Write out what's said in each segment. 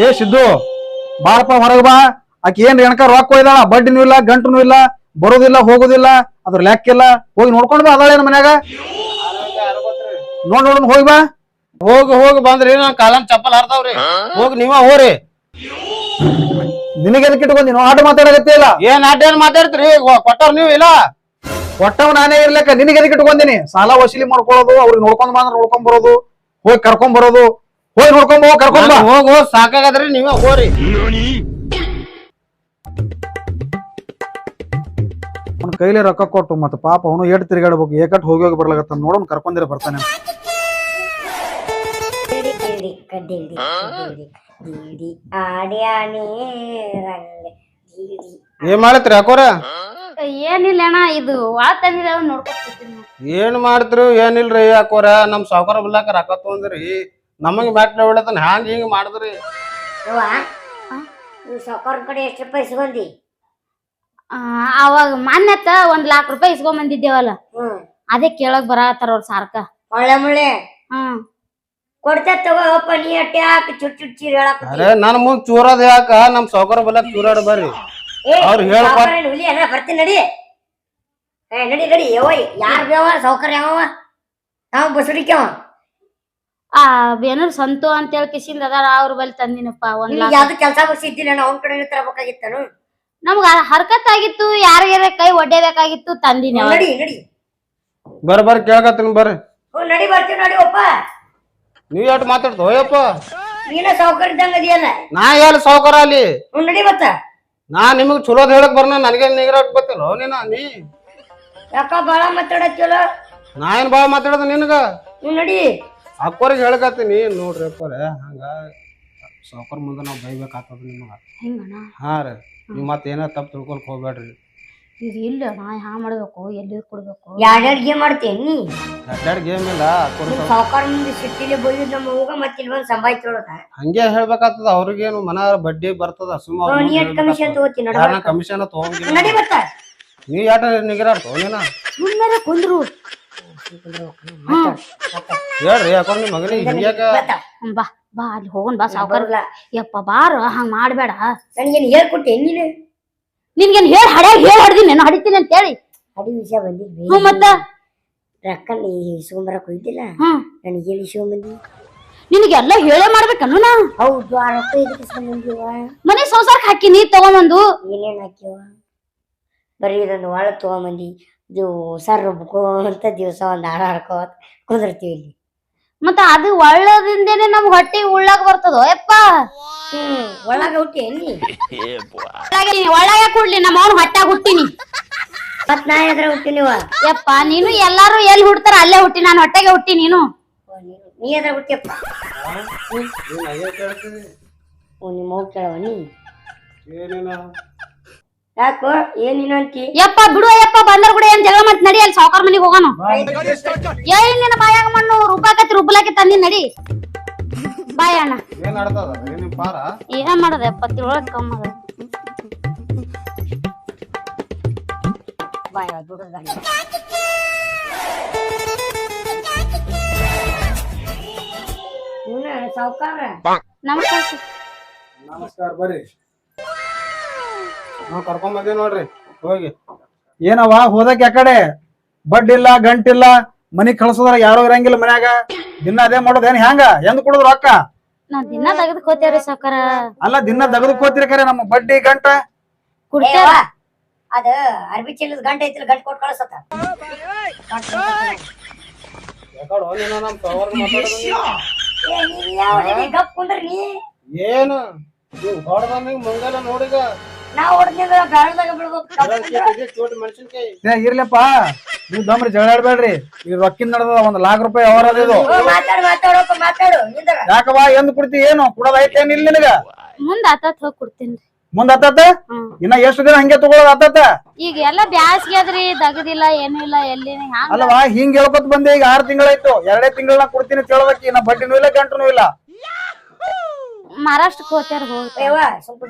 ಏ ಸಿದ್ದು ಬಾಳಪ್ಪ ಹೊರಗ ಬಾ. ಆಕಿ ಏನ್ ರೇಣಕ ರೊಕ್ಕ ಒಯ್ದಾಳ, ಬಡ್ಡಿನೂ ಇಲ್ಲ ಗಂಟುನೂ ಇಲ್ಲ, ಬರೋದಿಲ್ಲ ಹೋಗೋದಿಲ್ಲ, ಅದ್ರ ಲೆಕ್ಕಿಲ್ಲ. ಹೋಗಿ ನೋಡ್ಕೊಂಡ್ ಬಾ ಅದಾಳೇನ ಮನ್ಯಾಗ. ನೋಡ್ ಹೋಗಿ ಬಾ. ಹೋಗಿ ಬಂದ್ರಿ ನಾ ಕಾಲನ್ ಚಪ್ಪಲ್ ಹರ್ತಾವ್ರಿ. ಹೋಗಿ ನೀವ ಹೋರಿ. ನಿನಗೆ ಎದಕ್ಕೆ ಇಟ್ಕೊಂಡಿ ಆಟ ಮಾತಾಡಕತ್ತೇ ಇಲ್ಲ. ಏನ್ ಆಟ ಏನ್ ಮಾತಾಡ್ತೀರಿ? ಕೊಟ್ಟವ್ರ ನೀವು ಇಲ್ಲ. ಒಟ್ಟವ್ ನಾನೇ ಇರ್ಲಿಕ್ಕ ನಿನಗೆ ಎದಕ್ಕೆ ಇಟ್ಕೊಂದಿನಿ? ಸಾಲ ವಸೂಲಿ ಮಾಡ್ಕೊಳ್ಳೋದು, ಅವ್ರಿಗೆ ನೋಡ್ಕೊಂಡ್ ಬಂದ್ರೆ ನೋಡ್ಕೊಂಡ್ ಬರೋದು, ಹೋಗಿ ಕರ್ಕೊಂಡ್ ಬರೋದು, ಹೋಗಿ ನೋಡ್ಕೊಂಡ್ ಹೋಗಿ ಕರ್ಕೊಂಡ್ ಬಾ. ಹೋಗ್ ಸಾಕಾಗದ್ರಿ ನೀವ ಹೋರಿ. ಅವ್ನ ಕೈಲಿ ರೊಕ್ಕ ಕೊಟ್ಟು ಮತ್ತ ಪಾಪ ಅವನು ಏಟ್ ತಿರುಗಾಡ್ಬೇಕು, ಏಕಟ್ ಹೋಗಿ ಬರ್ಲಾಗತ್ತ. ನೋಡೋನ್ ಕರ್ಕೊಂಡಿರ ಬರ್ತಾನೆ. ಏನ್ ಮಾಡತ್ರಿ ಅಕೋರ? ಏನಿಲ್ಲ ಅಣ್ಣ, ಇದು ವಾಳ್ ತಂದಿರ ನೋಡ್ಕೊತೀನಿ. ಏನ್ ಮಾಡ್ತ್ರಿ ಏನಿಲ್ರಿ ಅಕೋರ? ನಮ್ ಸಾವ್ಕಾರ ಬಿಲ್ಲಾಕ ರೊಕ್ಕ ತಗೊಂಡ್ರಿ, ನಮಗ್ ಮ್ಯಾಟ್ನ ಬಿಡತನ ಹ್ಯಾಂಗ ಹಿಂಗ ಮಾಡಿದ್ರಿ? ಸಾವ್ಕಾರ ಕಡೆ ಎಷ್ಟು ರೂಪಾಯಿ ಇಸ್ಕೊಂಡಿ? ಅವಾಗ ಮಾನ್ಯತ 1 ಲಕ್ಷ ರೂಪಾಯಿ ಇಸ್ಕೊಂಡ್ ಬಂದಿದ್ದೇವಲ್ಲ, ಅದೇ ಕೇಳಕ್ ಬರತ್ತಾರ ಅವ್ರ ಸಾರ್ಕ. ಒಳ್ಳೆ ಮುಳ್ಳೆ ಹ್ಮ್ ಕೊಡ್ತಾ ತಗೋಪ್ಪ. ನೀ ಅಟ್ಟೆ ಹಾಕಿ ಚುಟ್ ಚೀರ್ ಹೇಳಕ್. ಅರೆ ನನ್ ಮುಂದ್ ಚೂರದ ಯಾಕ? ನಮ್ ಸಾವ್ಕಾರ ಬಿಲ್ಲಾಕ ಚೂರಾಡ ಬರ್ರಿ. ಅವ್ರು ಹುಲಿ ಅಲ್ಲ, ಬರ್ತೀನಿ ನಡಿ. ನಡಿ ನಡಿ. ಯಾವ ಯಾರ ಬೇವ? ಸಾವ್ಕಾರ ಯಾವ? ನಾವು ಬಸಡಿಕೆವ. ಬೇನೂರ್ ಸಂತು ಅಂತ ಹೇಳಿ ಕಿಸಿಂದ ಅದಾರ, ಅವ್ರ ಬಳಿ ತಂದಿನಪ್ಪ 1 ಲಕ್ಷ. ಯಾವ್ದು ಕೆಲಸ ಬಸಿದ್ದಿಲ್ಲ, ಅವ್ನ ಕಡೆ ತರಬೇಕಾಗಿತ್ತನು? ನಮ್ಗ ಹರ್ಕತ್ ಆಗಿತ್ತು, ಯಾರಿಗಾರ ಕೈ ಒಡ್ಡೇಬೇಕಾಗಿತ್ತು, ತಂದಿನಿ. ನಡಿ ನಡಿ ಬರ್ರಿ ಕೇಳಕತ್ತೀನಿ ಬರ್ರಿ. ನಡಿ ಬರ್ತೀವಿ. ನಡಿ ಒಪ್ಪ. ನೀವ್ ಎಷ್ಟ್ ಮಾತಾಡ್ತ ಹೋಯಪ್ಪ? ನೀನ ಸಾವ್ಕಾರ ಇದ್ದಂಗ ಅದಿಯಲ್ಲ. ನಾ ಎಲ್ಲಿ ಸಾವ್ಕಾರ ಅಲ್ಲಿ? ನಡಿ ಮತ್ತ. ನಾ ನಿಮಗ್ ಚಲೋದ್ ಹೇಳಕ್ ಬರ್ನ, ನನಗೆ ನಿಗ್ರಾಕ್ ಬತ್ತಿಲ್ಲ ನೀ ಯಾಕ ಬಾಳ ಮಾತಾಡತ್ತಿಲ್ಲ? ನಾ ಏನ್ ಬಾಳ ಮಾತಾಡದ ನಿನಗ? ನಡಿ. ಅಕ್ಕೋರಿಗೆ ಹೇಳಕತ್ತೀನಿ ನೋಡ್ರಿ ಅಕ್ಕೋರ, ಹಂಗ ಸಾವ್ಕಾರ ಮುಂದೆ ನಾವ್ ಬೈಬೇಕಾಗ್ತದ ನಿಮಗ. ಹಾ ರೀ, ನೀವ್ ಮತ್ ಏನ ತಪ್ಪು ತಿಳ್ಕೊಳಕ್ ಹೋಗ್ಬೇಡ್ರಿ. ಇದು ಇಲ್ಲ ಅಣ್ಣ, ಹ್ಯಾ ಮಾಡ್ಬೇಕು, ಎಲ್ಲಿ ಕೊಡ್ಬೇಕು? ಯಾರ್ಯಾರ ಗೇಮ್ ಮಾಡ್ತೇನಿ? ಎರಡ್ ಗೇಮ್ ಇಲ್ಲ. ಸಾವ್ಕಾರ ಮುಂದೆ ಸಿಟ್ಟಿಲೆ ಬೈದ್ ನಮ್ಮ ಹೋಗ ಮತ್ತೆ ಇಲ್ಲಿ ಬಂದು ಸಂಭಾಯ್ತೊಳಕ ಹಂಗೆ ಹೇಳ್ಬೇಕಾಗ್ತದ. ಅವ್ರಿಗೇನು ಮನ ಬಡ್ಡಿ ಬರ್ತದ. ನೀ ಎಷ್ಟ್ ಕಮಿಷನ್ ತಗೋತಿ? ಕಮಿಷನ್ ತಗೊಂಡಿಲ್ಲ. ನಡಿ ಮತ್ತ. ನೀವ್ ಯಾಟ ನಿಗರಾಡ್ತೋ ನೀನ? ಸುಮ್ಮನೆ ಕುಂದ್ರು. ಹೇಳ್ರಿ ಅಕ್ಕೋರ್ ನಿಮ್ ಮಗನಿಗೆ ಹಿಂಗ್ಯಾಕ? ಬಾ ಬಾ ಅಲ್ಲಿ ಹೋಗೋಣ ಬಾ. ಸಾವ್ಕಾರ ಯಪ್ಪ ಬಾರ, ಹಂಗ ಮಾಡ್ಬೇಡ. ನನ್ಗೇನು ಹೇಳ್ಕೊಟ್ಟೆ ನೀನು? ನಿನ್ಗೇನ್ ಹೇಳಿ ಹಡ್ಯಾಗ ಹೇಳಿ ಹಡ್ದಿನಿ ನಾನು ಹಡಿತೀನಿ ಅಂತ ಹೇಳಿ. ಅಡಿ ವಿಷಯ ಬಂದಿದ್ವಿ. ಮತ್ತ ರೊಕ್ಕ ನೀ ಇಸ್ಕೊಂಬರಕ್ ಹೋಯ್ತಿಲ್ಲ, ನನಗೆ ಹೇಳಿ ಇಸ್ಕೊಂಬಂದಿ. ನಿನಗೆಲ್ಲ ಹೇಳೇ ಮಾಡ್ಬೇಕನ್ನು ನಾ? ಹೌದು. ಆ ರೊಕ್ಕ ಇದಕ್ಕೆ ಇಸ್ಕೊಂಬಂದಿವ? ಮನೆ ಸಂಸಾರಕ್ಕೆ ಹಾಕಿ ನೀ ತಗೊಂಬಂದು. ಏನೇನ್ ಹಾಕಿವ? ಬರೀ ಇದೊಂದು ಒಳ ತಗೊಂಬಂದಿ. ದಿವಸ ರುಬ್ಕೋ ಅಂತ ದಿವಸ ಒಂದ್ ಹಾಡ ಹಾಡ್ಕೋತ ಕುಂದಿರ್ತೀವಿ ಇಲ್ಲಿ. ಮತ್ತ ಅದು ಒಳ್ಳದಿಂದೇನೆ ನಮ್ಗ್ ಹೊಟ್ಟಿ ಉಳ್ಳಾಗ ಬರ್ತದೋ ಯಪ್ಪ. ಒಳಗ ಹುಟ್ಟಿ ನೀ? ಒಳಗ ಕೂಡ್ಲಿ, ನಮ್ಮ ಅವ್ನ ಹೊಟ್ಟಾಗ ಹುಟ್ಟಿನಿ. ಮತ್ ನಾ ಎದ್ರ ಹುಟ್ಟಿ ನೀವ? ಯಪ್ಪ ನೀನು ಎಲ್ಲಾರು ಎಲ್ಲಿ ಹುಡ್ತಾರ ಅಲ್ಲೇ ಹುಟ್ಟಿ, ನಾನು ಹೊಟ್ಟೆಗೆ ಹುಟ್ಟಿ. ನೀನು ನೀ ಎದ್ರ ಹುಟ್ಟಿಯಪ್ಪ? ನಿಮ್ಮ ಹೋಗ್ ಕೇಳವ ನೀ. ಯಾಕೋ ಏನಿನ ಅಂತಿ? ಯಪ್ಪ ಬಿಡು ಯಪ್ಪ, ಬಂದ್ರ ಕೂಡ ಏನ್ ಜಗಳ ಮತ್ ನಡಿ, ಅಲ್ಲಿ ಸಾವ್ಕಾರ ಮನಿಗೆ ಹೋಗೋಣ. ಏನ್ ನಿನ್ನ ಬಾಯಾಗ ಮಣ್ಣು ರುಬ್ಬಾಕತಿ ರುಬ್ಬಲಾಕಿ ತಂದಿ, ನಡಿ ಬಾಯ್ ಅಣ್ಣ. ಏನ್ ಮಾಡದ ಯಪ್ಪ, ತಿಳಕ್ ಕಮ್ಮ ಅದ. ಬಾಯ್ ದುಡ್ಡು ಸಾವ್ಕಾರ. ನಮಸ್ಕಾರ. ನಮಸ್ಕಾರ ಬರ್ರಿ. ನಾವ್ ಕರ್ಕೊಂಡ್ ಬಂದೇವ್ ನೋಡ್ರಿ. ಹೋಗಿ ಏನವ ಹೋದಕ್ ಯಾಕಡೆ? ಬಡ್ಡಿಲ್ಲ ಗಂಟಿಲ್ಲ, ಮನಿ ಕಳ್ಸೋದ್ರ ಯಾರೋ ಇರಂಗಿಲ್ಲ ಮನ್ಯಾಗ. ದಿನ ಅದೇ ಮಾಡೋದೇನ್? ಹೆಂಗ ಎಂದ್ ಕೊಡುದು ರೊಕ್ಕ? ನಾ ದಿನ ತೆಗೆದುಕೋತೇವ್ರಿ ಸಾವ್ಕಾರ. ಅಲ್ಲ ದಿನ ತೆಗೆದುಕೋತಿರಿ ಖರೆ, ನಮ್ಮ ಬಡ್ಡಿ ಗಂಟ ಕುಡ್ತೇವ. ಅದ ಅರ್ಬಿ ಚೀಲದ ಗಂಟೆ ಐತಿಲ್ಲ, ಗಂಟೆ ಕೊಟ್ಟು ಕಳ್ಸತ್ತ. ಗಪ್ ಕುಂದ್ರಿ. ಏನು ಹೊಡ್ದಂಗ ಮುಂಗಲ ನೋಡಿಗ ನಾವ್ ಹೊಡ್ದಾಗ ಬ್ಯಾಳದಾಗ ಮೆಣಸಿನ್ಕಾಯಿ ಇರ್ಲಪ್ಪ. ನೀವ್ ದಮ್ರಿ ಜಗಳ ಆಡ್ಬೇಡ್ರಿ. ಈಗ ರೊಕ್ಕಿಂದ ನಡೆದ 1 ಲಕ್ಷ ರೂಪಾಯಿ ಅವರ ಇದು. ಮಾತಾಡು. ಯಾಕವಾ ಎಂದ್ ಕುಡ್ತಿ? ಏನು ಕುಡೋದ್ ಐತೇನ್ ಇಲ್ಲ ನಿನಗ? ಮುಂದ ಆತತ್ ಹೋಗಿ ಕೊಡ್ತೇನ್ರಿ. ಮುಂದ್ ಆತತ? ಇನ್ನ ಎಷ್ಟು ದಿನ ಹಂಗೆ ತಗೊಳೋದ್ ಆತತ? ಈಗ ಎಲ್ಲಾ ಬ್ಯಾಸ್ಗೆ ಅದ್ರಿ, ದಗದಿಲ್ಲ ಏನು ಇಲ್ಲ, ಎಲ್ಲಿ ಅಲ್ವಾ ಹಿಂಗ್ ಹೇಳ್ಕೊತ ಬಂದೆ. ಈಗ 6 ತಿಂಗಳಾಯ್ತು. 2 ತಿಂಗಳ ಕೊಡ್ತೀನಿ ಕೇಳೋದಕ್ಕೆ ಇನ್ನ ಬಡ್ಡಿನೂ ಇಲ್ಲ ಗಂಟನೂ ಇಲ್ಲ. ಮಹಾರಾಷ್ಟ್ರಕ್ಕೆ ಹೋಗ್ತಾರ. ಸ್ವಲ್ಪ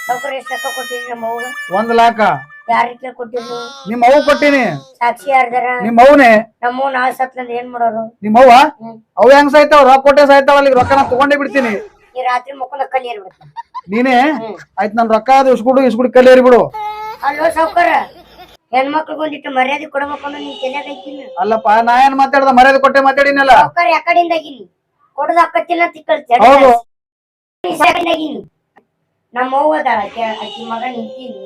ಸಾವ್ಕಾರ ಎಷ್ಟ್ ರೊಕ್ಕ ಕೊಟ್ಟಿರಿ ನಮ್ಮ ಅವ್ಗ 1 ಲಾಖ ಯಾರಿಗೆ ಕೊಟ್ಟಿರಿ ನಿಮ್ಮ ಅವ್ವ ಕೊಟ್ಟಿನಿ. ಸಾಕ್ಷಿ ಯಾರ್ದಾರ ನಿಮ್ಮ ಅವ್ವನೇ. ನಮ್ಮ ನಾಳೆ ಸತ್ಲಂದ ಏನ್ ಮಾಡೋರು ನಿಮ್ಮ ಅವ್ವ ಅವ್ ಹೆಂಗ್ ಸಾಯ್ತಾವ ರೊಕ್ಕ ಕೊಟ್ಟೆ ಸಾಯ್ತಾವ ಅಲ್ಲಿ ರೊಕ್ಕ ನಾ ತಗೊಂಡೇ ಬಿಡ್ತೀನಿ. ಈ ರಾತ್ರಿ ಮಕ್ಕಳ ಕಲ್ಲಿ ಏರ್ಬಿಡ್ತ ನೀನೇ ಆಯ್ತು ನನ್ ರೊಕ್ಕ ಅದು ಇಸ್ಕೊಡು ಕಲ್ಲೇರಿ ಬಿಡು. ಅಲ್ಲೋ ಸಾವ್ಕಾರ ಹೆಣ್ಮಕ್ಳಿಗೆ ಒಂದಿಟ್ಟು ಮರ್ಯಾದೆ ಕೊಡ್ಬೇಕು ಅನ್ನೋ ನಿನ್ ತಲೆಯಾಗ ಐತಿಲ್ಲ. ಅಲ್ಲಪ್ಪ ನಾ ಏನ್ ಮಾತಾಡ್ದ ಮರ್ಯಾದೆ ಕೊಟ್ಟೆ ಮಾತಾಡಿನಲ್ಲ. ಸಾವ್ಕಾರ ಯಾಕಡಿಂದಾಗಿನಿ ಕೊಡದ ಅಕ್ಕತ್ತಿಲ್ಲ ತಿಕ್ಕಳ್ತಿ ಹೌದು ನಮ್ಮ ಅವ್ವ ಅದಾಳ ಆಕಿ ಮಗ ನಿಂತೀನಿ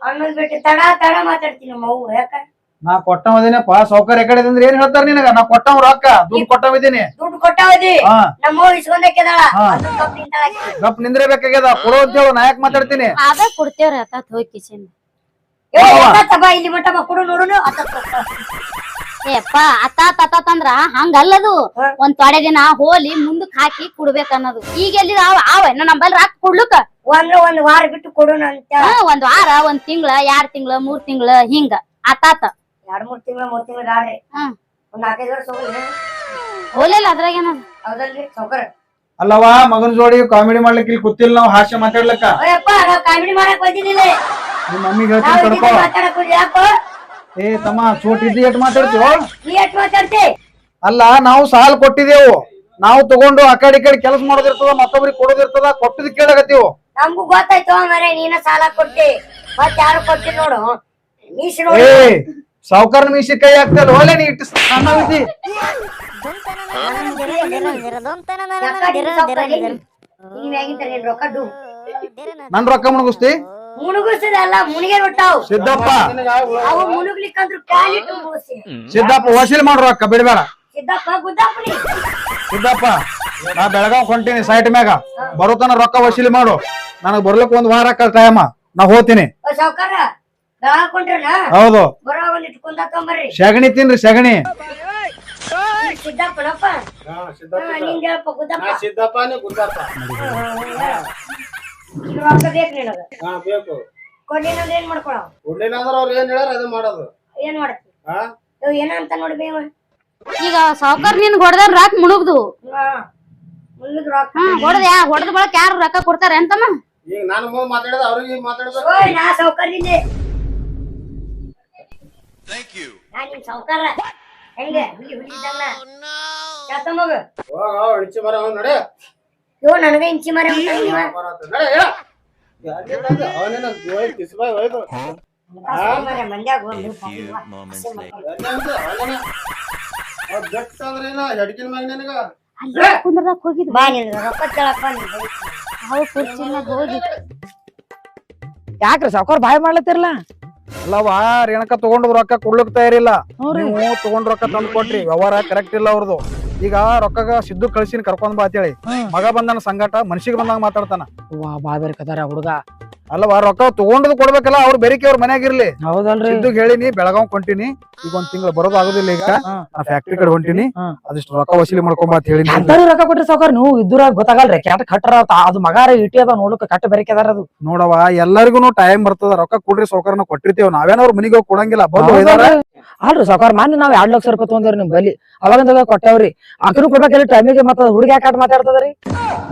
ಅನ್ನೋದ್ ಬಿಟ್ಟು ತಡ ಮಾತಾಡ್ತೀನಿ ನಮ್ಮ ಅವ್ವ ಯಾಕ ನಾ ಕೊಟ್ಟವದಿನಪ್ಪ ಸೌಕರ್ಯ ಕಡೆ ಅಂದ್ರೆ ಏನ್ ಹೇಳ್ತಾರ ನಿನಗ ನಾ ಕೊಟ್ಟವ್ ರೊಕ್ಕ ದುಡ್ಡು ಕೊಟ್ಟವಿದ್ದೀನಿ. ದುಡ್ಡು ಕೊಟ್ಟವದಿ ನಮ್ಮ ಅವ್ವ ಇಸ್ಕೊಂಡಕ್ಕೆದಾಳ ಗಪ್ ನಿಂದ್ರೆ ಬೇಕಾಗ್ಯದ ಕೊಡೋ ಅಂತ ಹೇಳು ನಾ ಯಾಕೆ ಮಾತಾಡ್ತೀನಿ. ಅದ ಕೊಡ್ತೇವ್ರಿ ಅತ್ತ ಹೋಗಿ ಕಿಶನ್ ಇಲ್ಲಿ ಮಟ್ಟ ಮಕ್ಕಳು ನೋಡುನು ಏಪ್ಪ ಅತ್ತ ಅಂದ್ರ ಹಂಗಲ್ಲದು ಒಂದ್ ತೊಡೆ ದಿನ ಹೋಲಿ ಮುಂದಕ್ ಹಾಕಿ ಕುಡ್ಬೇಕನ್ನೋದು. ಈಗ ಎಲ್ಲಿ ಅವೇನ ನಂಬಲ್ಲಿ ರಾಕ್ ಕೊಡ್ಲಕ್ಕ ಒಂದ್ ವಾರ ಬಿಟ್ಟು ಕೊಡೋಣ ಅಂತ. ಒಂದ್ ವಾರ 1 ತಿಂಗಳ 2 ತಿಂಗಳ 3 ತಿಂಗಳ ಹಿಂಗ ಆತಾತ 2-3 ತಿಂಗಳ ಗಾಡ್ರಿ ಒಂದ್ 4-5 ವರ್ಷ ಹೋಲಿಲ್ಲ ಅದ್ರಾಗ ಏನದ ಹೌದಲ್ರಿ ಸೌಕರ್. ಅಲ್ಲವಾ ಮಗನ ಜೋಡಿ ಕಾಮಿಡಿ ಮಾಡ್ಲಿಕ್ಕೆ ಇಲ್ಲಿ ಕೂತಿಲ್ಲ ನಾವು ಹಾಸ್ಯ ಮಾತಾಡ್ಲಕ್ಕ. ಕಾಮಿಡಿ ಮಾಡಕ್ ಬಂದಿದ್ದಿಲ್ಲ ನಿಮ್ಮ ಮಮ್ಮಿಗೆ ಹೇಳ್ತೀನಿ ಕಡ್ಕೋ. ಮಾತಾಡಕ್ ಯಾಕೋ ಏ ತಮ್ಮ ಚೋಟ್ ಇದ್ದಿ ಎಟ್ ಮಾತಾಡ್ತೀವೋ. ನೀ ಎಷ್ಟ್ ಮಾತಾಡ್ತಿ ಅಲ್ಲ ನಾವು ಸಾಲ ಕೊಟ್ಟಿದ್ದೇವು ನಾವು ತಗೊಂಡು ಆ ಕಡೆ ಈ ಕಡೆ ಕೆಲಸ ಮಾಡೋದಿರ್ತದ ಮತ್ತೊಬ್ರಿಗೆ ಕೊಡೋದಿರ್ತದ ಕೊಟ್ಟಿದ್ ಕೇಳಾಕತ್ತೀವು. ನಮ್ಗೂ ಗೊತ್ತಾಯ್ತು ಮರೆ ನೀನ ಸಾಲ ಕೊಟ್ಟಿ ಮತ್ ಯಾರು ಕೊಟ್ಟಿ ನೋಡು ಮೀಸಿ ನೋಡಿ. ಏ ಸಾವ್ಕಾರನ ಮೀಸಿ ಕೈ ಹಾಕ್ತಲ್ಲ ಒಳ್ಳೆ ನೀ ಇಟ್ಟು ಸಣ್ಣವಿದ್ದಿ. ರೊಕ್ಕ ನನ್ ರೊಕ್ಕ ಮುಣಗಿಸ್ತಿ ಮುಳುಗಿಸದಲ್ಲ ಮುನಿಗೆ ಬಿಟ್ಟಾವ್ ಸಿದ್ದಪ್ಪ. ಅವು ಮುಳುಗ್ಲಿಕ್ಕಂದ್ರು ಕಾಲಿಟ್ಟು ಮುಗಿಸಿ ಸಿದ್ದಪ್ಪ ವಸೂಲಿ ಮಾಡ್ರ ರೊಕ್ಕ ಬಿಡ್ಬೇಡ. ಸಿದ್ದಪ್ಪ ಗುದ್ದಪ್ಪನಿ ಸಿದ್ದಪ್ಪ ನಾ ಬೆಳಗಾವ್ ಹೊಂಟೀನಿ ಸೈಟ್ ಮ್ಯಾಗ ಬರೋತನ ರೊಕ್ಕ ವಸೂಲಿ ಮಾಡು. ನನಗ್ ಬರ್ಲಿಕ್ 1 ವಾರ ಟೈಮ ನಾ ಹೋಗ್ತೀನಿ. ಸಾವ್ಕಾರ ಹಾಕೊಂಡ್ರನ ಹೌದು ಬರೋ ಒಂದಿಟ್ಟು ಕುಂದ ತೊಂಬರ್ರಿ ಸೆಗಣಿ ತಿನ್ರಿ ಸೆಗಣಿ. ಸಿದ್ದಪ್ಪನಪ್ಪ ನಿಂದ ಹೇಳಪ್ಪ ಗುದ್ದಪ್ಪ ಸಿದ್ದಪ್ಪ ಗುದ್ದಪ್ಪ ರೊಕ್ಕ ಬೇಕು ನಿನಗ ಬೇಕು ಕೊಡ್ಲಿಲ್ಲ ಏನ್ ಮಾಡ್ಕೊಳ ಕೊಡ್ಲಿಲ್ಲ ಅಂದ್ರೆ ಅವ್ರು ಏನ್ ಹೇಳ್ಯಾರ ಅದು ಮಾಡೋದು. ಏನ್ ಮಾಡತ್ತಿ ಏನಂತ ನೋಡಿ ಬೇವ ಈಗ ಸಾವ್ಕಾರ್ ನಿನ್ ಹೊಡೆದ್ರ ರಾಕ್ ಮುಳುಗ್ದು ಮುಂದಕ್ಕೆ ರೊಕ್ಕ ಹೊಡೆದ ಬಳಕ ಯಾರು ರೊಕ್ಕ ಕೊಡ್ತಾರ ಅಂತಮ್ಮ. ಈಗ ನಾನು ಮುಂದ್ ಮಾತಾಡಿದ ಅವ್ರಿಗೆ ಮಾತಾಡ್ಬೇಕು. ಓಯ್ ನಾ ಸೌಕರ್ಯದಿಂದ ನಾ ನಿಮ್ ಸೌಕಾರ ಹೆಂಗೆ ಹುಲಿದಂಗ ಚಾತ ಮಗ ಹೋಗ ಇಚ್ಚಿ ಮರ ನಡೆ ಯೋ ನನಗ ಇಂಚಿ ಮರ ಅವನೇನ ಕಿಸ್ಬಾಯ್ ಹೋಯ್ತು ಮಂದ್ಯಾಗ ಬೆಟ್ಟಂದ್ರೇನ ಹೆಡ್ಕಿನ ಮ್ಯಾಗ ನಿನಗ ಕುಂದ್ರದಾಗ ಹೋಗಿದ್ ಬಾ ನಿನ್ ರೊಕ್ಕ ಕೇಳಪ್ಪ ಅವ್ ಕುರ್ಚಿನಾಗ ಹೋಗಿ ಯಾಕ್ರಿ ಸಾವ್ಕಾರ ಬಾಯ್ ಮಾಡ್ಲತ್ತಿರ್ಲ ಅಲ್ಲವಾ ರೇಣಕ ತಗೊಂಡ್ ರೊಕ್ಕ ಕೊಡ್ಲಿಕ್ ತಯಾರಿಲ್ಲ. ನೀವು ತಗೊಂಡ್ ರೊಕ್ಕ ತಂದ್ ಕೊಟ್ರಿ ವ್ಯವಹಾರ ಕರೆಕ್ಟ್ ಇಲ್ಲ ಅವ್ರದ್ದು. ಈಗ ರೊಕ್ಕಗ ಸಿದ್ದು ಕಳ್ಸಿನ ಕರ್ಕೊಂಡ್ ಬಾ ಅಂತೇಳಿ ಮಗ ಬಂದನ ಸಂಗಟ ಮನ್ಸಿಗೆ ಬಂದಂಗ ಮಾತಾಡ್ತಾನ. ವಾ ಬಾ ಬೇರೆ ಕದಾರ ಹುಡುಗ. ಅಲ್ಲವಾ ರೊಕ್ಕ ತಗೊಂಡದ್ ಕೊಡ್ಬೇಕಲ್ಲ ಅವ್ರ ಬೆರಿಕೆ ಅವ್ರ ಮನ್ಯಾಗಿರ್ಲಿ. ಹೌದಲ್ರಿ ಸಿದ್ದು ಹೇಳಿನಿ ಬೆಳಗಾವ್ ಕೊಂಟಿನಿ ಈಗ 1 ತಿಂಗಳು ಬರೋದು ಆಗುದಿಲ್ಲ. ಈಗ ನಾ ಫ್ಯಾಕ್ಟ್ರಿ ಕಡೆ ಹೊಂಟಿನಿ ಅದಿಷ್ಟು ರೊಕ್ಕ ವಸೂಲಿ ಮಾಡ್ಕೊಂಬ ಅಂತ ಹೇಳಿ. ಅಂತವ್ರಿಗೆ ರೊಕ್ಕ ಕೊಟ್ರಿ ಸಾವ್ಕಾರ ನೀವು ಇದ್ರಾಗ ಗೊತ್ತಾಗಲ್ರಿ ಕೆಟ್ಟ ಕಟ್ಟರ ಅದು ಮಗಾರ ಇಟಿ ಅದ ನೋಡ್ಲಿಕ್ಕೆ ಕಟ್ಟ ಬೆರಕೆ ಅದಾರ ಅದು. ನೋಡವ ಎಲ್ಲರಿಗೂ ಟೈಮ್ ಬರ್ತದ ರೊಕ್ಕ ಕೊಡ್ರಿ ಸೌಕರ್ನ ಕೊಟ್ಟಿರ್ತೇವ್ ನಾವೇನ ಅವ್ರ ಮನಿಗೆ ಹೋಗಿ ಕೊಡಂಗಿಲ್ಲ. ಅಲ್ರಿ ಸಾವ್ಕಾರ ಮಾನ್ಯ ನಾವ್ 2 ಲಕ್ಷ ರೂಪಾಯಿ ತಗೊಂಡ್ರಿ ನಿಮ್ ಬಲಿ ಅವಾಗಿಂದಾಗ ಕೊಟ್ಟವ್ರಿ ಅಕ್ಕನು ಕೊಡ್ಬೇಕಲ್ಲ ಟೈಮಿಗೆ ಮತ್ತ ಹುಡುಗಿ ಯಾಕೆ ಆಟ ಮಾತಾಡ್ತದ್ರಿ.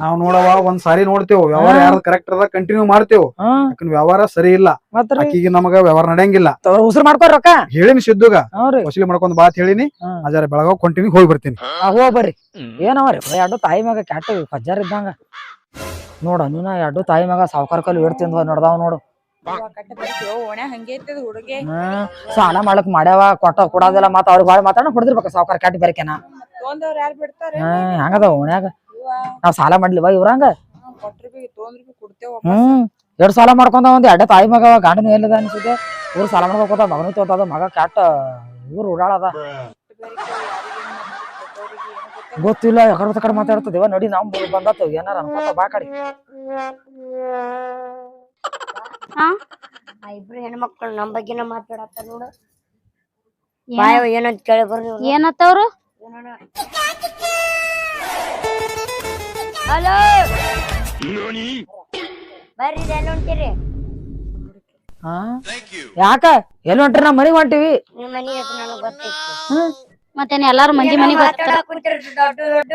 ನಾವ್ ನೋಡವ ಒಂದ್ ಸಾರಿ ನೋಡ್ತೇವ್ ವ್ಯವಹಾರ ಯಾರು ಕರೆಕ್ಟ್ ಅದ ಕಂಟಿನ್ಯೂ ಮಾಡ್ತೇವ್. ವ್ಯವಹಾರ ಸರಿ ಇಲ್ಲ ಅಕ್ಕಿಗೆ ನಮಗ ವ್ಯವಹಾರ ನಡೆಯಂಗಿಲ್ಲ. ಉಸಿರು ಮಾಡ್ಕೊ ರೊಕ್ಕ ಹೇಳಿನಿ ಸಿದ್ದುಗ ವಸೂಲಿ ಮಾಡ್ಕೊಂಡ್ ಬಾತ್ ಹೇಳಿನಿ ಅಜಾರ ಬೆಳಗಾವ್ ಕೊಂಟಿನಿ ಹೋಗಿ ಬರ್ತೀನಿ. ಹೋಗ್ ಬರ್ರಿ ಏನವ್ರಿ 2 ತಾಯಿ ಮಗ ಕೆಟ್ಟ ಪಜ್ಜಾರ್ ಇದ್ದಂಗ ನೋಡ ನೀನ 2 ತಾಯಿ ಮಗ ಸಾವ್ಕಾರ ಕಲ್ ಇಡ್ತಿಂದ ನಡ್ದಾವ್ ನೋಡು. ಸಾಲ ಮಾಡಕ್ ಮಾಡ್ಯಾವ ಕೊಟ್ಟ ಕೊಡೋದಿಲ್ಲ ಮತ್ತ ಅವ್ರಿಗೆ ಬಾಳ ಮಾತಾಡ ಹೊಡೆದಿರ್ಬೇಕ ಸಾವ್ಕಾರ ಕೆಟ್ಟ ಬೆರಕೆನ ಹಂಗದ ಓಣ್ಯಾಗ ನಾವ್ ಸಾಲ ಮಾಡ್ಲಿವ ಇವ್ರಂಗ 2 ಸಾಲ ಮಾಡ್ಕೊಂಡ ಒಂದ್ 2 ತಾಯಿ ಮಗ ಗಾಂಡನು ಎಲ್ಲದ ಅನ್ಸಿದೆ. ಇವ್ರು ಸಾಲ ಮಾಡ್ಕೋತ ಮಗನು ತೋತದ ಮಗ ಕೆಟ್ಟ ಇವ್ರು ಓಡಾಳದ ಗೊತ್ತಿಲ್ಲ ಯಾಕಡೆ ಕಡೆ ಮಾತಾಡ್ತದೇವ ನೋಡಿ ನಮ್ ಬಂದತ್ತ ಏನಾರ ಅನ್ಕೋತ ಬಾ ಕಡೆ. ಇಬ್ರು ಹೆಣ್ಮಕ್ಳು ನಮ್ ಬಗ್ಗೆನ ಮಾತಾಡತ್ತ ನೋಡು ಬಾಯ ಏನಂತ ಕೇಳಿ ಬರ್ರಿ ಏನತ್ತವ್ರು. ಹಲೋ ಬರ್ರಿ ಎಲ್ಲ ಹೊಂಟಿರಿ ಯಾಕ ಎಲ್ಲಿ ಹೊಂಟ್ರಿ ನಮ್ ಮನಿಗ್ ಹೊಂಟಿವಿ. ನಿಮ್ ಮನಿ ಹೆಸರು ನನಗ್ ಗೊತ್ತೈತಿ ಮತ್ತೇನ್ ಎಲ್ಲಾರು ಮಂದಿ ಮನಿ ಮಾತಾಡಕ್ ಕುಂತಿರ್ತಿ ದೊಡ್ಡ ದೊಡ್ಡ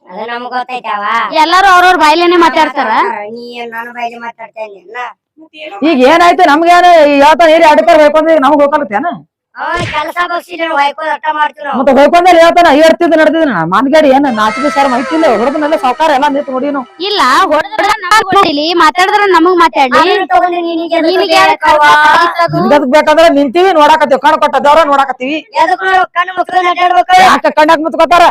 ಅದ ನಮಗ್ ಗೊತ್ತೈತಾವ ಎಲ್ಲಾರು ಅವ್ರವ್ರ ಬಾಯ್ಲೇನೆ ಮಾತಾಡ್ತಾರ. ನೀ ನಾನು ಬೈಲಿ ಮಾತಾಡ್ತೇನೆ ಈಗ ಏನಾಯ್ತು ನಮ್ಗೇನು ಹೇಳ್ತಾನ ಹೇಳಿ ಅಡ್ಕಾರ ಹೋಯ್ಕೊಂಡ್ರೆ ನಮಗ್ ಹೋಗ್ತಾನತ್ತೇನ ಕೆಲಸ ಬಗ್ಸಿಲ್ಲ ಹೊಯ್ಕೊಂಡ್ ಅಟ್ಟ ಮಾಡ್ತೀವಿ ನಾವು. ಮತ್ತೆ ಹೋಯ್ಕೊಂಡ್ರೆ ಹೇಳ್ತಾನ ಹೇಳ್ತಿದ್ ನಡೆದಿದ್ನ ಮಾನ್ಗಾಡಿ ಏನ್ ನಾಚಿಕೆ ಸರ್ ಮೈತಿಲ್ಲ ಹೊರದನ್ನೆಲ್ಲ ಸಾವ್ಕಾರ ಎಲ್ಲಾ ನಿಂತು ನೋಡಿ ನಾವು ಇಲ್ಲ ಹೊಡೆದ್ರ ನೋಡಿಲಿ ಮಾತಾಡಿದ್ರ ನಮಗ್ ಮಾತಾಡ್ಲಿ. ತಗೊಂಡ್ರೆ ನಿನಗೆ ನಿನ್ಗದಕ್ ಬೇಕಂದ್ರ ನಿಂತೀವಿ ನೋಡಾಕತ್ತೀವಿ ಕಣ್ ಕೊಟ್ಟದವ್ರ ನೋಡಾಕತ್ತೀವಿ ಕಣ್ಣು ಮಕ್ಕಳು ನಡ್ಯಾಡ್ಬೇಕು. ಯಾಕ ಕಣ್ಣಾಕ್ ಮುತ್ಕೋತಾರ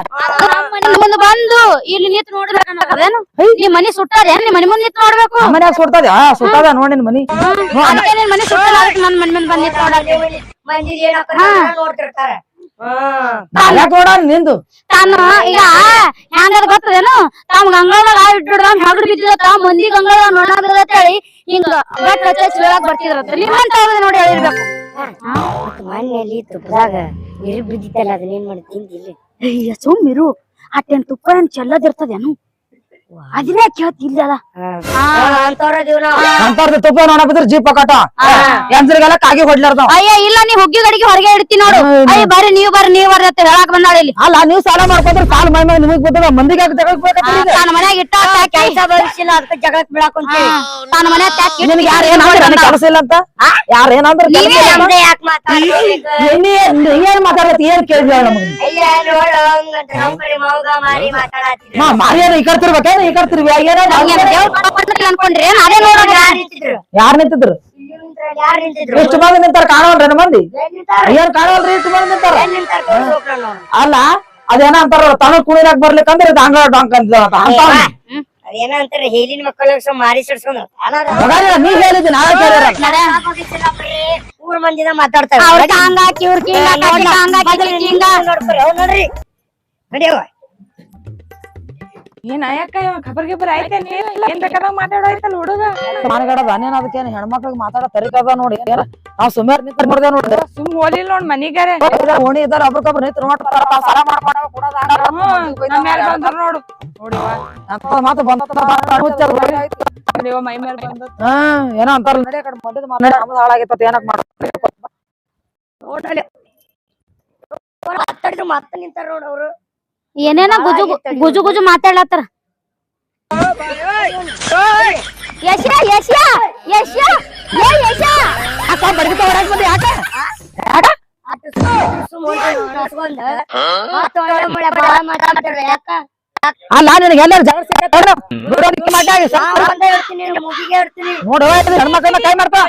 ಮುಂದ್ ಬಂದು ಇಲ್ಲಿ ನಿಂತ್ ನೋಡ್ಬೇಕೇನು? ನಿಮ್ ಮನಿ ಸುಟ್ಟಾರ ನಿಮ್ ಮನಿ ಮುಂದ್ ನಿಂತ್ ನೋಡ್ಬೇಕು. ಮನ್ಯಾಗ ಸುಡ್ತದ ಸುಟ್ಟದ ನೋಡಿ ನಿನ್ ಮನಿ ಅದಕ್ಕೆ ನಿನ್ ಮನಿ ಸುಟ್ಟಲ್ಲ ಅದಕ್ಕೆ ನನ್ ಮನಿ ಮುಂದ್ ಬಂದ್ ನಿಂತ್ ನೋಡಕ್ಕೆ ಮಂದಿ ನೋಡ್ತಿರ್ತಾರ. ಯಾಕೆ ನೋಡ ನಿಂದು ತಾನು ಈಗ ಹೆಂಗದ ಗೊತ್ತದೇನು ತಮ್ ಗಂಗಳದಾಗ ಇಟ್ಟಿಡ್ದ ಹಗಡ್ ಬಿದ್ದಿರತ್ತ ಮಂದಿ ಗಂಗಳದಾಗ ನೋಡಾಕ ಹೇಳಿ ಹಿಂಗ ಹೇಳಕ್ ಬರ್ತಿದ್ರತ್ತ ನಿಮ್ಮಂತ ನೋಡಿ ಹೇಳಿರ್ಬೇಕು. ಮನೆಯಲ್ಲಿ ತುಪ್ಪದಾಗ ಇರು ಬಿದ್ದಿತ್ತಲ್ಲ ಅದನ್ನ ಏನ್ ಮಾಡಿ ತಿಂದಿಲ್ಲ. ಅಯ್ಯ ಸುಮ್ಮಿರು ಅಟ್ಟೆನ್ ತುಪ್ಪ ಏನ್ ಚೆಲ್ಲದಿರ್ತದೇನು ಅದನ್ನೇ ಕೇಳ್ತಿಲ್ಲಲ್ಲ. ಅಂತವ್ರ ಇದೀವ್ ನಾವ್. ಅಂತವ್ರದ್ದು ತುಪ್ಪ ನೋಡಬಿದ್ರ ಜೀಪ್ ಕಟ ಎಂದ್ರಿಗೆಲ್ಲ ಕಾಗಿ ಹೊಡ್ಲಾರ್ದಾವ್ ಅಯ್ಯ ಇಲ್ಲ ನೀ ಹುಗ್ಗಿ ಗಡಿಗೆ ಹೊರಗೆ ಇಡ್ತೀನಿ ನೋಡು. ಅಯ್ಯ ಬರ್ರಿ ನೀವ್ ಅಂತ ಹೇಳಾಕ್ ಬಂದಾಳ ಇಲ್ಲಿ. ಅಲ್ಲ ನೀವ್ ಸಾಲ ಮಾಡ್ಕೊಂಡ್ರೆ ಸಾಲ ಮೈ ಮೇಲೆ ನಿಮಗ್ ಬಿದ್ದದ ಮಂದಿಗೆ ತಾನ ಮನ್ಯಾಗ ಇಟ್ಟ ಕೆಲ್ಸ ಬಗ್ಸಿಲ್ಲ ಅದಕ್ಕೆ ಜಗಳಕ್ ಬಿಡಾಕ್ ಹೊಂಟೀವಿ. ತಾನ ಮನ್ಯಾಗ ನಿನ್ಗೆ ಯಾರು ಏನಂದ್ರೆ ಕೆಲಸ ಇಲ್ಲ ಅಂತ ಯಾರ ಏನಂದ್ರೆ ಯಾಕೆ ಮಾತಾಡ್ತೀನಿ ಏನ್ ಮಾತಾಡತ್ ಏನ್ ಕೇಳಿದ್ವಿ ನಮ್ಗೆ ಅಯ್ಯ ನೋಡು ಹಂಗಂತ ನಮ್ ಕಡೆ ಮೌಗ ಮಾರಿ ಮಾತಾಡತ್ತೀನಿ. ಮಾರಿಯಾರ ಈ ಕಡ್ತಿರ್ಬೇಕೇನ ಈ ಕಡ್ತಿರ್ವಿ ಅನ್ಕೊಂಡ್ರಿ ಅದೇ ನೋಡ್ರಿ ಯಾರ್ ನಿಂತಿದ್ರು ಯಾರು ನಿಂತಿದ್ರು ಎಷ್ಟು ಮಂದಿ ನಿಂತಾರ ಕಾಣವಲ್ರಿ ಮಂದಿ ಏನ್ ಕಾಣವಲ್ರಿ ಎಷ್ಟು ಮಂದಿ ನಿಂತಾರ ಅಲ್ಲ ಅದೇನ ಅಂತಾರ ತನಗ್ ಕುಣಿನಾಕ್ ಬರ್ಲಿಕ್ಕಂದ್ರೆ ಇದು ಹಂಗ ಡಾಂಕ್ ಅದೇನ ಅಂತಾರೆ ಹೇಳಿನ ಮಕ್ಕಳ ಮಾರಿ ಸಿಡ್ಸ್ಕೊಂಡ್ ನೀ ಹೇಳಿದ್ದಿ ನಾವೇ ಕೇಳಿರ ಊರ್ ಮಂದಿನ ಮಾತಾಡ್ತಾರೆ. ನೋಡ್ರಿ ನಡಿಯವ ಏನ್ ಅಯ್ಯಕ್ಕ ಇವ ಖಬರ್ ಗಿಬರ್ ಐತೇನ್ ಏನ್ ಬೇಕಾದಾಗ ಮಾತಾಡೋಯ್ತಲ್ಲ ಹುಡುಗ ಮಾನಗಡದ ಅನೇನ್ ಅದಕ್ಕೇನು ಹೆಣ್ಮಕ್ಳಿಗೆ ಮಾತಾಡೋ ತರಿಕದ ನೋಡಿ ನಾವ್ ಸುಮಾರು ನಿಂತ ನೋಡ್ದೆ ನೋಡ್ರಿ ಸುಮ್ ಹೋಲಿಲ್ಲ ನೋಡ್ ಮನಿಗಾರೆ ಓಣಿ ಇದ್ದಾರ ಒಬ್ರಿಗೊಬ್ರು ನಿಂತು ನೋಡ್ತಾರ ಸಾಲ ಮಾಡ್ಕೊಂಡಾಗ ನಮ್ಮ ಮ್ಯಾಲ್ ಬಂದ್ರ ನೋಡು ನೋಡಿವ ಮಾತು ನೋಡಿವ ಮೈ ಮೇಲೆ ಬಂದ ಏನೋ ಅಂತಾರ ನಡಿ ಕಡೆ ಮೊದಲು ನಮ್ದು ಹಾಳಾಗಿತ್ತ ಏನಕ್ ಮಾಡ ಮಾತಾಡಿದ್ರು ಮತ್ತೆ ನಿಂತಾರ ನೋಡ್ ಅವ್ರು. ಏನೇನ ಗುಜು ಗುಜು ಗುಜು ಮಾತಾಡ್ಲತ್ತಾರ. ಯಶ ಯಶ ಯಶ ಯಶ ಅಕ್ಕ ಬಡಗಿತ ಹೊರಗ್ ಬಂದಿ ಯಾಕ ಅಲ್ಲ ನಿನಗೆ ಎಲ್ಲರೂ ಜಗಳ ನೋಡುವ ಹೆಣ್ಮಕ್ಳನ್ನ ಕೈ ಮಾಡ್ತಾ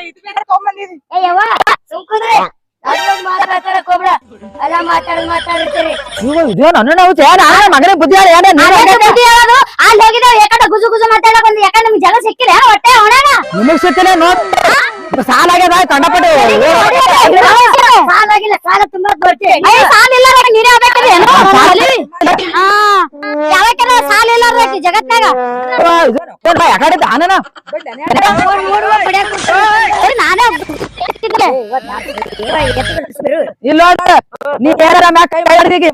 ಇದೇನು ಅನ್ನ ಮಗನೇ ಬುದ್ಧಿ ಅಲ್ಲಿ ಹೋಗಿದ್ದೇವೆ ಯಾಕಂದ್ರೆ ಗುಜು ಗುಜು ಮಾತಾಡಕ್ ಬಂದು ಯಾಕಂದ್ರೆ ನಿಮ್ಗೆ ಜಗಳ ಸಿಕ್ಕಿಲ್ಲ ಹೊಟ್ಟೆ ಹೊಣೆನ ನಿಮಗ್ ಸಿಕ್ಕಿಲ್ಲ ನೋಡ್ ಸಾಲ ಆಗ್ಯದ ಕಂಡಪಟ್ಟು ಸಾಲ ತುಂಬಾ ಬರ್ತೀವಿ ಸಾಲ ಇಲ್ಲ ನೀನೇ ಆಗ್ಬೇಕಲ್ಲಿ ಯಾವಕ್ಕೆಲ್ಲ ಸಾಲ ಇಲ್ಲ ಜಗತ್ನಾಗ ಯಾಕಡೆ ದಾನನ ನಾನೇ ಇಲ್ಲ ನೀ ಏನಾರ ಮ್ಯಾಕ್ ಕೈ ಮಾಡಿದೀಗಿ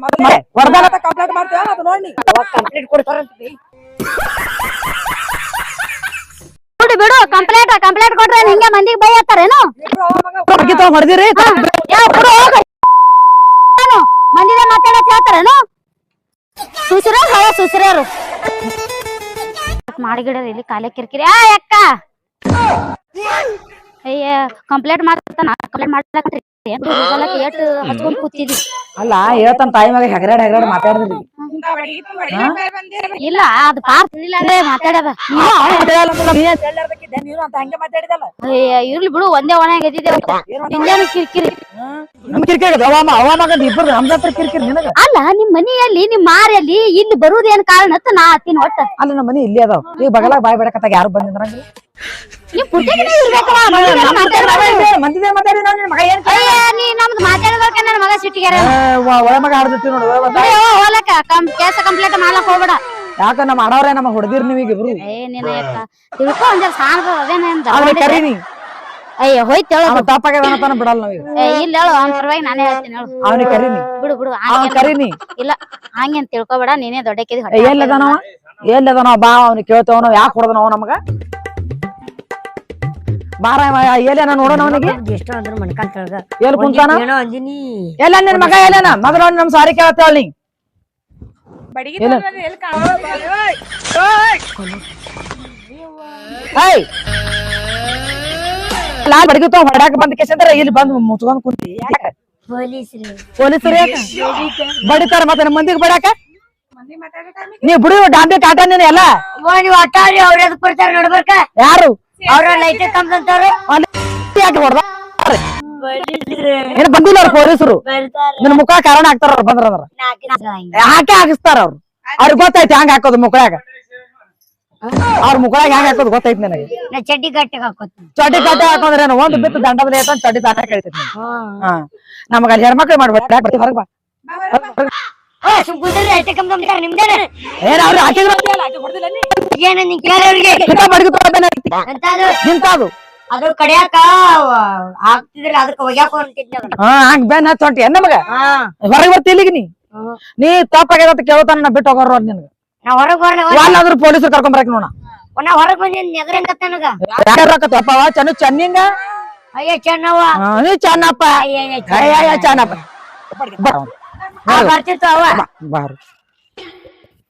ಹೊರದಾನ ಕಂಪ್ಲೇಂಟ್ ಮಾಡ್ತೀವ ಅದು ನೋಡಿ ಕಂಪ್ಲೀಟ್ ಕೊಡ್ತಾರಂತ ಬಿಡು ಬಿಡು ಕಂಪ್ಲೇಂಟ್ ಕೊಟ್ರೆ ಹಿಂಗೆ ಮಂದಿಗೆ ಬೈ ಹತ್ತಾರೇನು ಹೊಡೆದಿರಿ ಮಂದಿಗೆ ಮಾತಾಡಕ್ ಹೇಳ್ತಾರೇನು ಸುಸಿರೋರು ಮಾಡಿಗಿಡೋದು ಇಲ್ಲಿ ಕಾಲೇ ಕಿರಿಕಿರಿ ಅಕ್ಕ ಅಯ್ಯ ಕಂಪ್ಲೇಂಟ್ ಮಾಡ್ತಾನ ಕಂಪ್ಲೇಂಟ್ ಮಾಡ್ಲಕ್ರಿ ಏಟ್ ಹಚ್ಕೊಂಡ್ ಕೂತಿದ್ವಿ ಅಲ್ಲ ಹೇಳ್ತಾನ ತಾಯಿ ಮಗ ಹೆಗರಾಡ್ ಮಾತಾಡಿದ್ರಿ ಇಲ್ಲ ಅದು ಪಾರ್ಕ್ ಮಾತಾಡ್ಯದ ನೀನು ಅಂತ ಹಂಗೆ ಮಾತಾಡಿದಲ್ಲ ಇರ್ಲಿ ಬಿಡು ಒಂದೇ ಒಣ ಇನ್ನೇನು ಕಿರಿಕಿರಿ ನಮ್ ಕಿರಿಕಿರಿ ಅವ ಮಗ ಇಬ್ಬರು ನಮ್ದತ್ರ ಕಿರಿಕಿರಿ ನಿನಗ ಅಲ್ಲ ನಿಮ್ ಮನೆಯಲ್ಲಿ ನಿಮ್ ಮಾರಿಯಲ್ಲಿ ಇಲ್ಲಿ ಬರುವುದೇನ್ ಕಾರಣ ಅಂತ ನಾ ಹತ್ತೀನಿ ಒಟ್ಟ ಅಲ್ಲ ನಮ್ಮ ಮನಿ ಇಲ್ಲಿ ಅದಾವ ಈಗ ಬಗಲಾಗ ಬಾಯ್ ಬಿಡಕತ್ತಾಗ ಯಾರು ಬಂದಿದ್ರಂಗಿಲ್ಲ ನೀವ್ ಪುಟ್ಟಿಗೆ ಇರ್ಬೇಕಲ್ಲ ಮಂದಿದೆ ಮಾತಾಡಿ ಮಗ ಏನ್ ನೀ ನಮ್ದು ಮಾತಾಡ್ಬೇಕ ನನ್ನ ಮಗ ಸಿಟ್ಟಿಗೆ ಒಳ ಮಗ ಆಡ್ದಿರ್ತೀವಿ ನೋಡು ಹೋಲಕ್ಕ ಕೇಸ ಕಂಪ್ಲೇಂಟ್ ಮಾಡ್ಲಕ್ ಹೋಗ್ಬೇಡ ಯಾಕ ನಮ್ಮ ಅಡವ್ರೆ ನಮ್ಮ ಹೊಡೆದಿರ್ ನೀವೀಗ ಇಬ್ರು ನೀನ ತಿಳ್ಕೊ ಒಂದ್ ಸಾಣದ ಅದೇನೇನ್ ಕರೀನಿ ಅಯ್ಯ ಹೋಯ್ತು ತಪ್ಪಾಗ್ಯದ ಬಿಡಲ್ಲ ನಾವೀಗ ಇಲ್ಲ ಹೇಳು ಅವ್ನ ಪರವಾಗಿ ನಾನೇ ಹೇಳ್ತೀನಿ ಹೇಳು ಅವನಿಗೆ ಕರೀನಿ ಬಿಡು ಬಿಡು ಕರೀನಿ ಇಲ್ಲ ಹಂಗೇನ್ ತಿಳ್ಕೊಬೇಡ ನೀನೇ ದೊಡ್ಡಕ್ಕಿದಿ ಎಲ್ಲದನವ ಬಾ ಅವ್ನಿಗೆ ಕೇಳ್ತೇವ ಯಾಕೆ ಹೊಡೆದನವ ನಮಗ ಬಾರ ಏಲೇನ ನೋಡೋಣ ಅವನಿಗೆ ಎಷ್ಟು ಅಂದ್ರು ಮಣ್ಕಾಲ್ ತಳಗ ಎಲ್ ಕುಂತಾನ ಏನೋ ಅಂಜಿನಿ ಎಲ್ಲ ನಿನ್ ಮಗ ಏಲೇನ ಮೊದಲ ನಮ್ ಸಾರಿ ಕೇಳತ್ತೇಳ ನೀ ಬಡಿಗೆ ಇಲ್ಲ. ತಗೊಂಡ್ ಬಂದ್ರೆ ಎಲ್ಲಿ ಕಾಣೋದು? ಏಯ್ ಲಾ ಬಡಗಿ ತಗೊಂಡ್ ಹೊಡಾಕ ಬಂದ ಕೇಸಂದ್ರ ಇಲ್ಲಿ ಬಂದ್ ಮುಚ್ಕೊಂಡ್ ಕುಂತಿ ಪೊಲೀಸ್ರು ಪೊಲೀಸರು ಯಾಕ ಬಡಿತಾರ ಮತ್ತೆ ನಮ್ಮ ಮಂದಿಗೆ ಬಡಾಕ ಮಂದಿ ಮಾತಾಡೋ ಟೈಮಿಗೆ ನೀ ಬಿಡು ಡಾಂಬಿ ಕಾಟ ನೀನ್ ಎಲ್ಲ ನೀವು ಅಟ್ಟಾರಿ ಅವ್ರ ಎದಕ್ ಬರ್ತಾರ ನೋಡ್ಬೇಕ ಯಾರು ಅವ್ರ ಲೈಟ್ ಕಂಪ್ಲಂತಾರ ಯಾಕೆ ಹೊಡ್ದ ಏನ್ ಬಂದಿಲ್ಲ ಅವ್ರ ಪೊಲೀಸರು ನಿನ್ ಮುಖ ಕಾರಣ ಹಾಕ್ತಾರ ಅವ್ರು ಬಂದ್ರ ಹಾಕೇ ಹಾಕಿಸ್ತಾರ ಅವ್ರು ಅವ್ರಿಗೆ ಗೊತ್ತೈತಿ ಹಂಗ ಹಾಕೋದು ಮುಕ್ಕಳಾಗ ಅವ್ರ ಮುಕ್ಕಳಾಗ ಹೆಂಗ್ ಹಾಕೋದು ಗೊತ್ತೈತಿ ನನಗೆ ನಾ ಚಡ್ಡಿ ಗಟ್ಟಿಗೆ ಹಾಕೋತೀನಿ ಚಡ್ಡಿ ಕಟ್ಟೆ ಹಾಕೊಂಡ್ರೆ ಏನು ಒಂದು ಬಿತ್ತು ದಂಡದ ಏತ ಚಡ್ಡಿ ತಾನೇ ಕಳಿತೈತಿ ಹಾ ನಮಗ ಅಲ್ಲಿ ಹೆಣ್ಮಕ್ಳು ಮಾಡ್ಬೇಕು ಹೊರಗ್ ಬಾ ಸುಮ್ಕುಂದ್ರಿ ಲೈಟ್ ಕಂಪ್ಲಂತಾರ ನಿಮ್ದೇನ ಏನ್ ಅವ್ರು ಹಾಕಿದ್ರು ಏನ ನೀ ಕೇಳೋರಿಗೆ ಬಡಗಿ ಅಂತದು ನಿಂತಾದು ಅದು ಕಡಿಯಾಕ ಆಗ್ತಿದ್ರಲ್ಲ ಅದಕ್ಕೆ ಒಗ್ಯಾಕ ಹೊಂಟಿದ್ನ ಹಾ ಹಂಗ್ ಬೆನ್ ಹಚ್ಚ ಹೊಂಟಿ ಏನ್ ನಮಗ ಹೊರಗೆ ಬರ್ತಿ ಇಲ್ಲಿಗೆ ನೀ ತಪ್ಪಾಗ್ಯದ ಅಂತ ಕೇಳ್ತಾನ ನಾ ಬಿಟ್ಟು ಹೋಗೋರು ನಿನ್ಗ ನಾ ಹೊರಗ್ ಬರ್ಲ ಎಲ್ಲಾದ್ರೂ ಪೊಲೀಸರು ಕರ್ಕೊಂಡ್ ಬರಕ್ ನೋಡ ನಾ ಹೊರಗ್ ಬಂದಿನ್ ಎದ್ರಂಗತ್ತ ನನಗ ಯಾಕತ್ತಪ್ಪ ಚೆನ್ನಿಂಗ ಅಯ್ಯ ಚೆನ್ನವ್ವ ನೀ ಚೆನ್ನಪ್ಪ ಅಯ್ಯ ಚೆನ್ನಪ್ಪ ಬರ್ತಿತ್ತು ಅವ ಬಾರು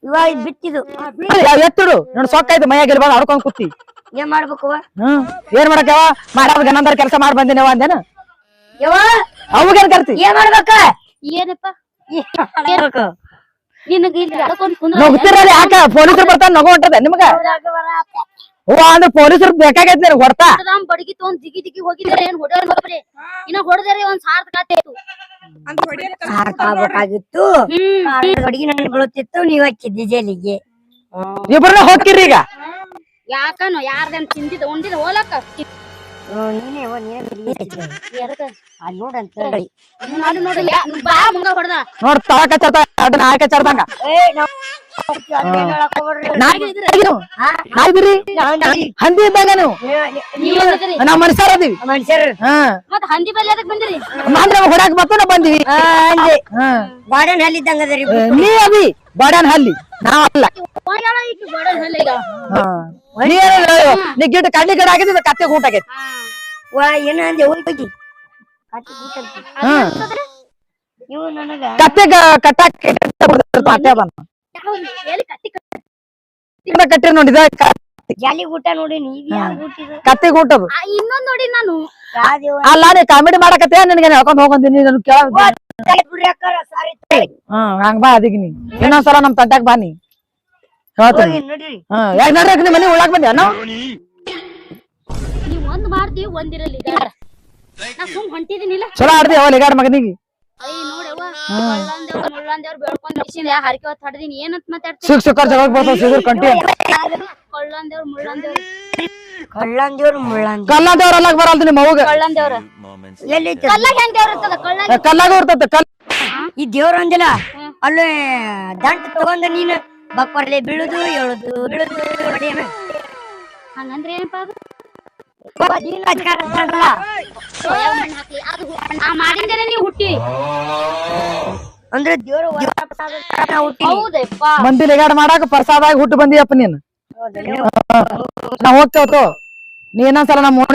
ಇವಾಗ ಇದ್ ಬಿತ್ತಿದು ಎತ್ತಿಡು ನೋಡ್ ಸೊಕ್ಕೈತಿ ಮೈಯಾಗ ಬಂದ್ ಹಡ್ಕೊಂಡ್ ಕೂತಿ ಏನ್ ಮಾಡ್ಬೇಕು ಏನ್ ಮಾಡಕ್ಕವ ಮಾಡ್ಯಾವ ಗನಂದರ ಕೆಲಸ ಮಾಡಿ ಬಂದಿನೇವ ಅಂದೇನ ಯವ್ವ ಅವಾಗೇನ್ ಕರ್ತಿ ಏನ್ ಮಾಡ್ಬೇಕ ಏನಪ್ಪ ನಿನಗ ಇಲ್ಲಿ ಅಡ್ಕೊಂಡ್ ಕುಂದ್ರ ನುಗ್ತಿರಲ್ಲ ಯಾಕ ಪೊಲೀಸರು ಬರ್ತಾನ ನಗು ಹೊಂಟದ ನಿಮ್ಗ ಹೂವ ಅಂದ್ರೆ ಪೊಲೀಸರು ಬೇಕಾಗೈತಿ ನಿನಗ್ ಹೊಡ್ತಾ ಬಡಗಿ ತಗೊಂಡ್ ಜಿಗಿ ಜಿಗಿ ಹೋಗಿದ್ರೆ ಏನ್ ಹೊಡೆಯೋರ್ ಬರಬ್ರಿ ಇನ್ನ ಹೊಡೆದ್ರೆ ಒಂದ್ ಸಾರ್ಥ ಕಾತೆ ಇತ್ತು ಅಂತ ಹೊಡಿಯತ್ತ ಆಗ್ಬೇಕಾಗಿತ್ತು ಹುಡುಗಿ ನನಗೆ ಬೀಳುತ್ತಿತ್ತು ನೀವ್ ಹಚ್ಚಿದ್ದಿ ಜೈಲಿಗೆ ಇಬ್ರನ್ನ ಹೋಗ್ತಿರಿ ಈಗ ಯಾಕನು ಯಾರ್ದನ್ ತಿಂದಿದ್ ಉಂಡಿದ ಹೋಲಕ್ಕ ನೀನೇ ಅಲ್ಲಿ ನೋಡಂತ ನೋಡಿ ನೋಡಿ ಬಾ ಮುಂಗ ಹೊಡೆದ ನೋಡ್ ತಳ ಕಚ್ಚಾರ್ತ ನಾಯಿ ಕಚ್ಚಾರ್ದಂಗ ನಾಯಿದ್ರಿ ಹಂದಿ ಇದ್ದಂಗ ನೀವು ನಾವ್ ಮನುಷ್ಯರ ಅದೀವಿ ಮನುಷ್ಯರು ಹಾ ಮತ್ ಹಂದಿ ಬಲ್ಲಿ ಅದಕ್ ಬಂದಿರಿ ಅಂದ್ರೆ ಹೊಡಾಕ್ ಬತ್ತ ನಾ ಬಂದಿವಿ ಹಾ ಬಾಡನ್ ಹಲ್ಲಿದ್ದಂಗ ಅದರಿ ನೀ ಅದಿ ಬಾಡ್ಯಾನ್ ಹಲ್ಲಿ ನಾವಲ್ಲ ನೀ ಗಿಡ ಕಡ್ಲಿ ಗಿಡ ಆಗಿದ್ರೆ ಕತ್ತೆ ಗೂಟ ಆಗೈತಿ ಏನ ಅಂದೆ ಹೋಗಿ ನೀವು ನನಗ ಕತ್ತೆ ಕಟ್ಟಾಕ ಅತ್ತೆ ಬಂದ ಕಟ್ಟಿ ನೋಡಿದ ಜಾಲಿ ಊಟ ನೋಡಿ ನೀವ್ ಯಾರು ಊಟಿದ ಕತ್ತೆ ಗೂಟದು ಇನ್ನೊಂದ್ ನೋಡಿ ನಾನು ಯಾವ್ದೇವ ಅಲ್ಲ ನೀ ಕಾಮಿಡಿ ಮಾಡಕತ್ತೆ ನಿನಗೆ ಹೇಳ್ಕೊಂಡ್ ಹೋಗಂತೀನಿ ನನ್ ಕೇಳ ಬಿಡ್ರಿ ಅಕ್ಕಾರ ಸಾರಿ ಹಂಗ ಬಾ ಅದಿಗ್ ನೀ ಇನ್ನೊಂದ್ಸಲ ನಮ್ ತಂಟ್ಯಾಗ ಬಾ ನೀ ಹೇಳ್ತೀನಿ ಹೋಗಿ ನೋಡ್ರಿ ಯಾಕೆ ನೋಡ್ರಿ ನಿಮ್ ಮನಿ ಉಳಾಕ್ ಬಂದ್ಯಾ ನಾವು ನೀವ್ ಒಂದ್ ಮಾಡ್ತೀವಿ ಒಂದಿರಲಿ ನಾ ಸುಮ್ ಹೊಂಟಿದೀನಿಲ್ಲ ಚಲೋ ಆಡ್ದಿ ಅವ ಲಿಗಾಡ್ ಮಗನಿಗೆ ಅಯ್ಯ ನೋಡವ್ವ ಮುಳ್ಳಂದೇವ್ರ ಬೆಳ್ಕೊಂಡ್ ಬಿಸಿಂದ ಹರಕೆ ಹೊತ್ತು ಹಡ್ದೀನಿ ಏನಂತ ಮಾತಾಡ್ತೀನಿ ಸಿಕ್ಕರ್ ಜಗಕ್ ಬರ್ತಾವ ಸಿಗುರ್ ಕಂಟಿ ಕೊಳ್ಳಂದೇವ್ರ ಮುಳ್ಳಂದೇವ್ರ ಕಳ್ಳಂದೇವ್ರು ಮುಳ್ಳಂದೇವ್ರು ಕಲ್ಲದೇವ್ರ ಅಲ್ಲಾಗ ಬರಲ್ದು ನಿಮ್ಮ ಅವ್ಗ ಕೊಳ್ಳಂದೇವ್ರ ಎಲ್ಲಿ ಕಲ್ಲಾಗ ಹೆಂಗ್ ದೇವ್ರ ಇರ್ತದ ಕಳ್ಳ ಕಲ್ಲಾಗ ಇರ್ತೈತೆ ಕಲ್ ಈ ದೇವ್ರ ಅಂದಿಲ್ಲ ಅಲ್ಲೇ ದಂಟ ತಗೊಂಡ ನೀನು ಬಕ್ವರ್ಲೆ ಬೀಳುದು ಏಳುದು ಬೀಳುದು ಹೊಡೆಯನ. ಹಂಗಂದ್ರೆ ಏನಪ್ಪಾ ಅದು ನೀನು ಅಧಿಕಾರ ಮಾಡಲ್ಲ. ಯಾವ ಮಣ್ಣ್ ಹಾಕ್ಲಿ ಅದು ಆ ಮಾಡಿಂದನೇ ನೀವು ಹುಟ್ಟಿ ಅಂದ್ರೆ ದೇವ್ರ ಹುಟ್ಟಿ ಹೌದಪ್ಪ ಮಂದಿ ಲಿಗಾಡ್ ಮಾಡಾಕ ಪ್ರಸಾದಾಗಿ ಹುಟ್ಟು ಬಂದಿಯಪ್ಪ ನೀನು ನಾ ಹೋಗ್ತೇವತ್ತು ನೀ ಇನ್ನೊಂದ್ಸಲ ನಮ್ಮ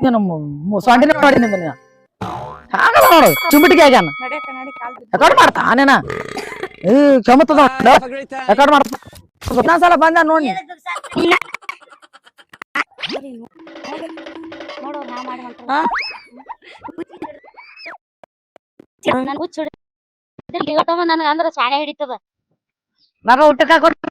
ನೀನು ಸೊಂಡಿನ ನೋಡಿ ನಿಂದ ಆಗಲ್ಲ ನೋಡು ಚುಂಬಿಟಿಗೆ ಆಗ್ಯಾನ ನಡ್ಯಾಕ ನಡಿ ಕಾಲ್ ಬಿದ್ದು. ಯಾಕಡೆ ಮಾಡ್ತಾ ಆನೇನ ಕ್ಷಮತದ ಯಾಕಡೆ ಮಾಡ್ತಾ ಇನ್ನೊಂದ್ಸಲ ಬಂದ ನೋಡಿ ನೋಡು ನಾ ಮಾಡಿ ನನ್ ಹುಚ್ಚ ನನಗ ಅಂದ್ರ ಶಾಣೆ ಹಿಡಿತದ ಮಗ ಊಟಕ್ಕ ಕೊಟ್ಟು